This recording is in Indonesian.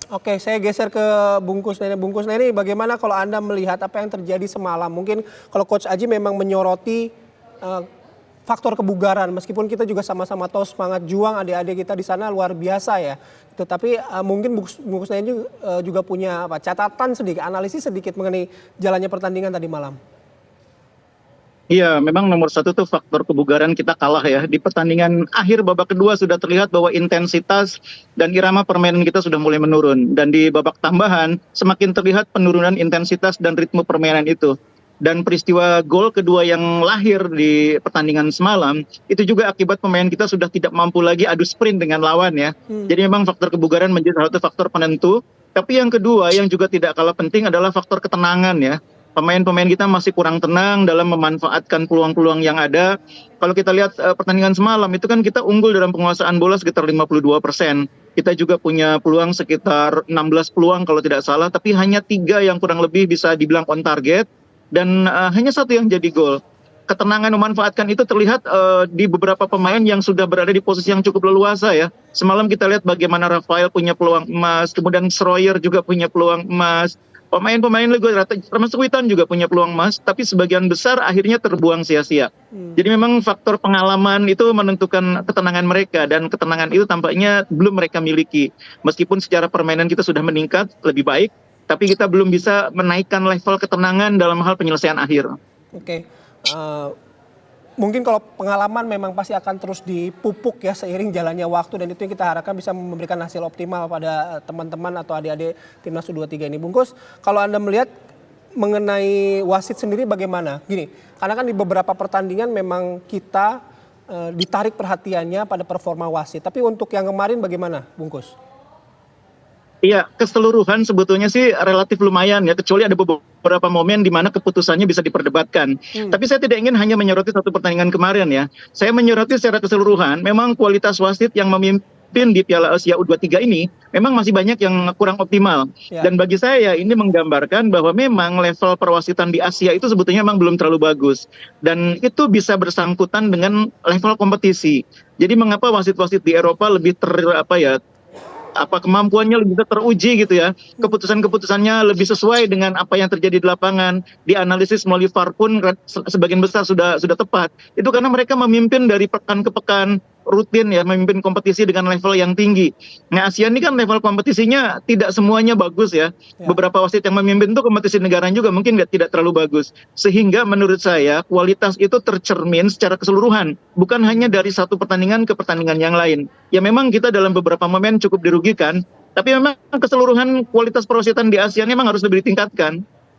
Oke, saya geser ke Bungkus Neni. Bungkus Neni, bagaimana kalau Anda melihat apa yang terjadi semalam? Mungkin kalau Coach Aji memang menyoroti eh, faktor kebugaran, meskipun kita juga sama-sama tahu semangat juang adik-adik kita di sana luar biasa ya. Tetapi mungkin Bungkus Neni juga punya catatan sedikit, analisis sedikit mengenai jalannya pertandingan tadi malam. Iya, memang nomor satu tuh faktor kebugaran kita kalah ya. Di pertandingan akhir babak kedua sudah terlihat bahwa intensitas dan irama permainan kita sudah mulai menurun. Dan di babak tambahan semakin terlihat penurunan intensitas dan ritme permainan itu. Dan peristiwa gol kedua yang lahir di pertandingan semalam, itu juga akibat pemain kita sudah tidak mampu lagi adu sprint dengan lawan ya. Jadi memang faktor kebugaran menjadi salah satu faktor penentu. Tapi yang kedua yang juga tidak kalah penting adalah faktor ketenangan ya. Pemain-pemain kita masih kurang tenang dalam memanfaatkan peluang-peluang yang ada. Kalau kita lihat pertandingan semalam itu kan kita unggul dalam penguasaan bola sekitar 52%. Kita juga punya peluang sekitar 16 peluang kalau tidak salah, tapi hanya 3 yang kurang lebih bisa dibilang on target dan hanya 1 yang jadi gol. Ketenangan memanfaatkan itu terlihat di beberapa pemain yang sudah berada di posisi yang cukup leluasa ya. Semalam kita lihat bagaimana Rafael punya peluang emas, kemudian Schroyer juga punya peluang emas. Pemain-pemain Liga termasuk Witan juga punya peluang emas, tapi sebagian besar akhirnya terbuang sia-sia. Jadi memang faktor pengalaman itu menentukan ketenangan mereka, dan ketenangan itu tampaknya belum mereka miliki. Meskipun secara permainan kita sudah meningkat lebih baik, tapi kita belum bisa menaikkan level ketenangan dalam hal penyelesaian akhir. Oke. Mungkin kalau pengalaman memang pasti akan terus dipupuk ya seiring jalannya waktu, dan itu yang kita harapkan bisa memberikan hasil optimal pada teman-teman atau adik-adik Timnas U23 ini. Bungkus, kalau Anda melihat mengenai wasit sendiri bagaimana? Gini, karena kan di beberapa pertandingan memang kita ditarik perhatiannya pada performa wasit. Tapi untuk yang kemarin bagaimana, Bungkus? Iya, keseluruhan sebetulnya sih relatif lumayan ya, kecuali ada beberapa momen di mana keputusannya bisa diperdebatkan. Tapi saya tidak ingin hanya menyoroti satu pertandingan kemarin ya. Saya menyoroti secara keseluruhan, memang kualitas wasit yang memimpin di Piala Asia U23 ini memang masih banyak yang kurang optimal. Ya. Dan bagi saya ini menggambarkan bahwa memang level perwasitan di Asia itu sebetulnya memang belum terlalu bagus. Dan itu bisa bersangkutan dengan level kompetisi. Jadi mengapa wasit-wasit di Eropa lebih kemampuannya lebih teruji gitu ya, keputusan-keputusannya lebih sesuai dengan apa yang terjadi di lapangan, dianalisis melalui VAR pun sebagian besar sudah tepat. Itu karena mereka memimpin dari pekan ke pekan, rutin ya, memimpin kompetisi dengan level yang tinggi. Nah, ASEAN ini kan level kompetisinya tidak semuanya bagus ya. Beberapa wasit yang memimpin itu kompetisi negara juga mungkin tidak terlalu bagus. Sehingga menurut saya kualitas itu tercermin secara keseluruhan, bukan hanya dari satu pertandingan ke pertandingan yang lain. Ya memang kita dalam beberapa momen cukup dirugikan, tapi memang keseluruhan kualitas perwasitan di ASEAN memang harus lebih ditingkatkan.